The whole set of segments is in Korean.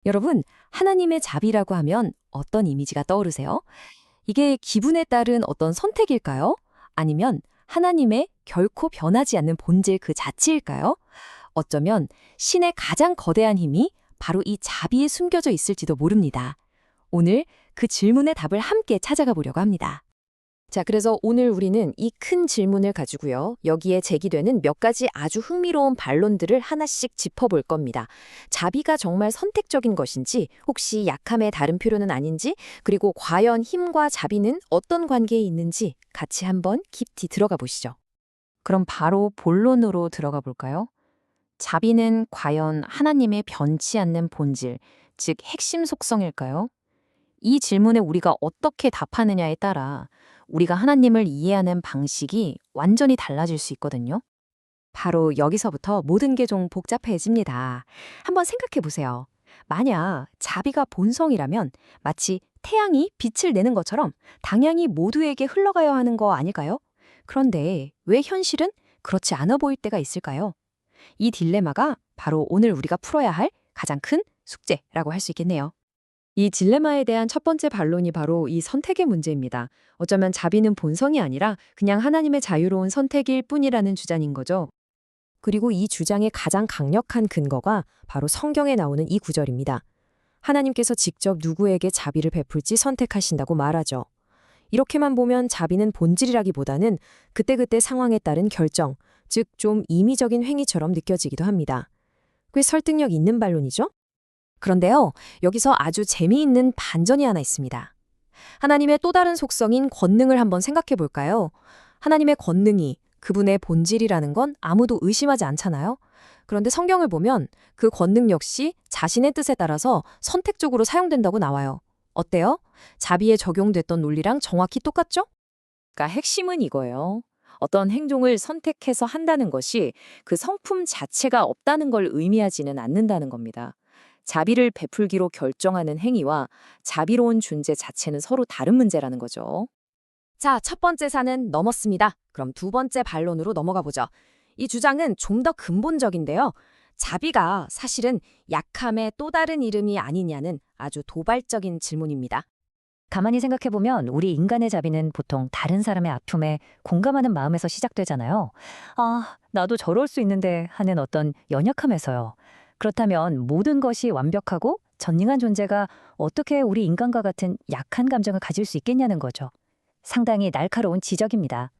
여러분, 하나님의 자비라고 하면 어떤 이미지가 떠오르세요? 이게 기분에 따른 어떤 선택일까요? 아니면 하나님의 결코 변하지 않는 본질 그 자체일까요? 어쩌면 신의 가장 거대한 힘이 바로 이 자비에 숨겨져 있을지도 모릅니다. 오늘 그 질문의 답을 함께 찾아가 보려고 합니다. 자, 그래서 오늘 우리는 이 큰 질문을 가지고요. 여기에 제기되는 몇 가지 아주 흥미로운 반론들을 하나씩 짚어볼 겁니다. 자비가 정말 선택적인 것인지, 혹시 약함의 다른 표현은 아닌지, 그리고 과연 힘과 자비는 어떤 관계에 있는지 같이 한번 깊이 들어가 보시죠. 그럼 바로 본론으로 들어가 볼까요? 자비는 과연 하나님의 변치 않는 본질, 즉 핵심 속성일까요? 이 질문에 우리가 어떻게 답하느냐에 따라 우리가 하나님을 이해하는 방식이 완전히 달라질 수 있거든요. 바로 여기서부터 모든 게 좀 복잡해집니다. 한번 생각해 보세요. 만약 자비가 본성이라면 마치 태양이 빛을 내는 것처럼 당연히 모두에게 흘러가야 하는 거 아닐까요? 그런데 왜 현실은 그렇지 않아 보일 때가 있을까요? 이 딜레마가 바로 오늘 우리가 풀어야 할 가장 큰 숙제라고 할 수 있겠네요. 이 딜레마에 대한 첫 번째 반론이 바로 이 선택의 문제입니다. 어쩌면 자비는 본성이 아니라 그냥 하나님의 자유로운 선택일 뿐이라는 주장인 거죠. 그리고 이 주장의 가장 강력한 근거가 바로 성경에 나오는 이 구절입니다. 하나님께서 직접 누구에게 자비를 베풀지 선택하신다고 말하죠. 이렇게만 보면 자비는 본질이라기보다는 그때그때 상황에 따른 결정, 즉 좀 임의적인 행위처럼 느껴지기도 합니다. 꽤 설득력 있는 반론이죠? 그런데요, 여기서 아주 재미있는 반전이 하나 있습니다. 하나님의 또 다른 속성인 권능을 한번 생각해 볼까요? 하나님의 권능이 그분의 본질이라는 건 아무도 의심하지 않잖아요? 그런데 성경을 보면 그 권능 역시 자신의 뜻에 따라서 선택적으로 사용된다고 나와요. 어때요? 자비에 적용됐던 논리랑 정확히 똑같죠? 그러니까 핵심은 이거예요. 어떤 행동을 선택해서 한다는 것이 그 성품 자체가 없다는 걸 의미하지는 않는다는 겁니다. 자비를 베풀기로 결정하는 행위와 자비로운 존재 자체는 서로 다른 문제라는 거죠. 자, 첫 번째 산은 넘었습니다. 그럼 두 번째 반론으로 넘어가 보죠. 이 주장은 좀 더 근본적인데요. 자비가 사실은 약함의 또 다른 이름이 아니냐는 아주 도발적인 질문입니다. 가만히 생각해보면 우리 인간의 자비는 보통 다른 사람의 아픔에 공감하는 마음에서 시작되잖아요. 아, 나도 저럴 수 있는데 하는 어떤 연약함에서요. 그렇다면 모든 것이 완벽하고 전능한 존재가 어떻게 우리 인간과 같은 약한 감정을 가질 수 있겠냐는 거죠. 상당히 날카로운 지적입니다.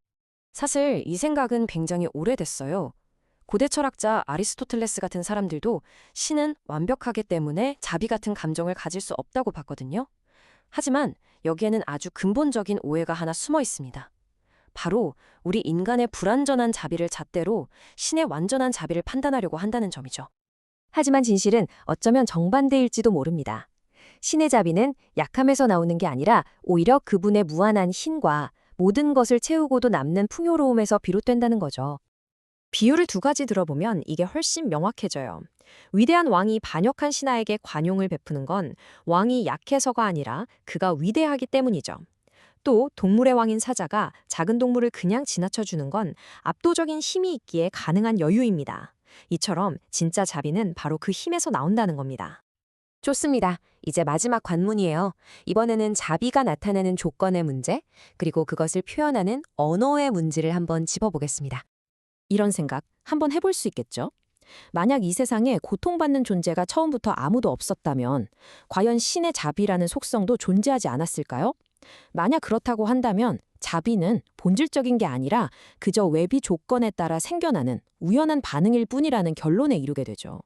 사실 이 생각은 굉장히 오래됐어요. 고대 철학자 아리스토텔레스 같은 사람들도 신은 완벽하기 때문에 자비 같은 감정을 가질 수 없다고 봤거든요. 하지만 여기에는 아주 근본적인 오해가 하나 숨어 있습니다. 바로 우리 인간의 불완전한 자비를 잣대로 신의 완전한 자비를 판단하려고 한다는 점이죠. 하지만 진실은 어쩌면 정반대일지도 모릅니다. 신의 자비는 약함에서 나오는 게 아니라 오히려 그분의 무한한 힘과 모든 것을 채우고도 남는 풍요로움에서 비롯된다는 거죠. 비유를 두 가지 들어보면 이게 훨씬 명확해져요. 위대한 왕이 반역한 신하에게 관용을 베푸는 건 왕이 약해서가 아니라 그가 위대하기 때문이죠. 또 동물의 왕인 사자가 작은 동물을 그냥 지나쳐주는 건 압도적인 힘이 있기에 가능한 여유입니다. 이처럼 진짜 자비는 바로 그 힘에서 나온다는 겁니다. 좋습니다. 이제 마지막 관문이에요. 이번에는 자비가 나타내는 조건의 문제, 그리고 그것을 표현하는 언어의 문제를 한번 짚어보겠습니다. 이런 생각 한번 해볼 수 있겠죠? 만약 이 세상에 고통받는 존재가 처음부터 아무도 없었다면 과연 신의 자비라는 속성도 존재하지 않았을까요? 만약 그렇다고 한다면 자비는 본질적인 게 아니라 그저 외비 조건에 따라 생겨나는 우연한 반응일 뿐이라는 결론에 이르게 되죠.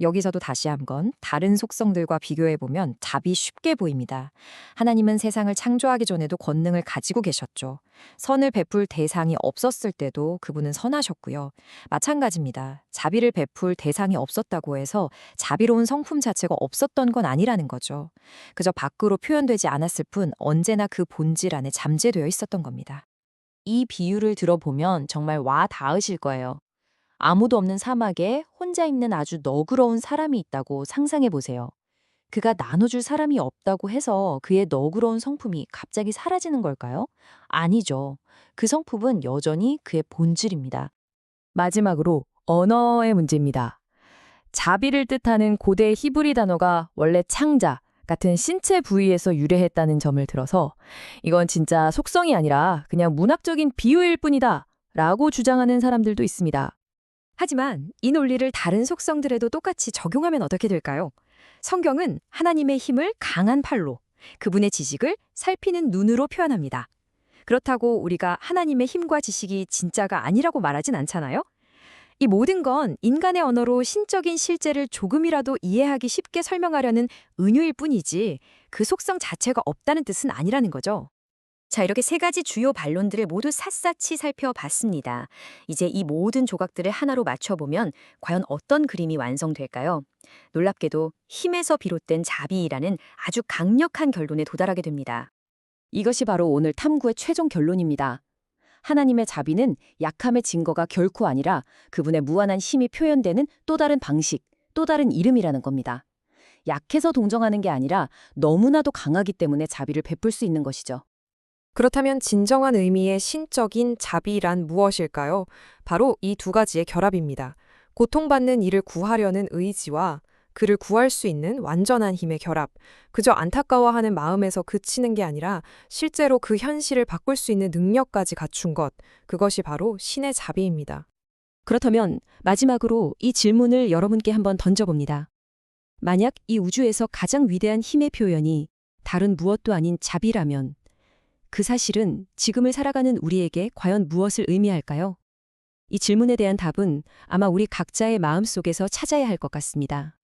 여기서도 다시 한번 다른 속성들과 비교해보면 답이 쉽게 보입니다. 하나님은 세상을 창조하기 전에도 권능을 가지고 계셨죠. 선을 베풀 대상이 없었을 때도 그분은 선하셨고요. 마찬가지입니다. 자비를 베풀 대상이 없었다고 해서 자비로운 성품 자체가 없었던 건 아니라는 거죠. 그저 밖으로 표현되지 않았을 뿐 언제나 그 본질 안에 잠재되어 있었던 겁니다. 이 비유를 들어보면 정말 와 닿으실 거예요. 아무도 없는 사막에 혼자 있는 아주 너그러운 사람이 있다고 상상해 보세요. 그가 나눠줄 사람이 없다고 해서 그의 너그러운 성품이 갑자기 사라지는 걸까요? 아니죠. 그 성품은 여전히 그의 본질입니다. 마지막으로 언어의 문제입니다. 자비를 뜻하는 고대 히브리 단어가 원래 창자 같은 신체 부위에서 유래했다는 점을 들어서 이건 진짜 속성이 아니라 그냥 문학적인 비유일 뿐이다 라고 주장하는 사람들도 있습니다. 하지만 이 논리를 다른 속성들에도 똑같이 적용하면 어떻게 될까요? 성경은 하나님의 힘을 강한 팔로, 그분의 지식을 살피는 눈으로 표현합니다. 그렇다고 우리가 하나님의 힘과 지식이 진짜가 아니라고 말하진 않잖아요? 이 모든 건 인간의 언어로 신적인 실제를 조금이라도 이해하기 쉽게 설명하려는 은유일 뿐이지 그 속성 자체가 없다는 뜻은 아니라는 거죠. 자, 이렇게 세 가지 주요 반론들을 모두 샅샅이 살펴봤습니다. 이제 이 모든 조각들을 하나로 맞춰보면 과연 어떤 그림이 완성될까요? 놀랍게도 힘에서 비롯된 자비라는 아주 강력한 결론에 도달하게 됩니다. 이것이 바로 오늘 탐구의 최종 결론입니다. 하나님의 자비는 약함의 증거가 결코 아니라 그분의 무한한 힘이 표현되는 또 다른 방식, 또 다른 이름이라는 겁니다. 약해서 동정하는 게 아니라 너무나도 강하기 때문에 자비를 베풀 수 있는 것이죠. 그렇다면 진정한 의미의 신적인 자비란 무엇일까요? 바로 이 두 가지의 결합입니다. 고통받는 이를 구하려는 의지와 그를 구할 수 있는 완전한 힘의 결합. 그저 안타까워하는 마음에서 그치는 게 아니라 실제로 그 현실을 바꿀 수 있는 능력까지 갖춘 것. 그것이 바로 신의 자비입니다. 그렇다면 마지막으로 이 질문을 여러분께 한번 던져봅니다. 만약 이 우주에서 가장 위대한 힘의 표현이 다른 무엇도 아닌 자비라면 그 사실은 지금을 살아가는 우리에게 과연 무엇을 의미할까요? 이 질문에 대한 답은 아마 우리 각자의 마음속에서 찾아야 할 것 같습니다.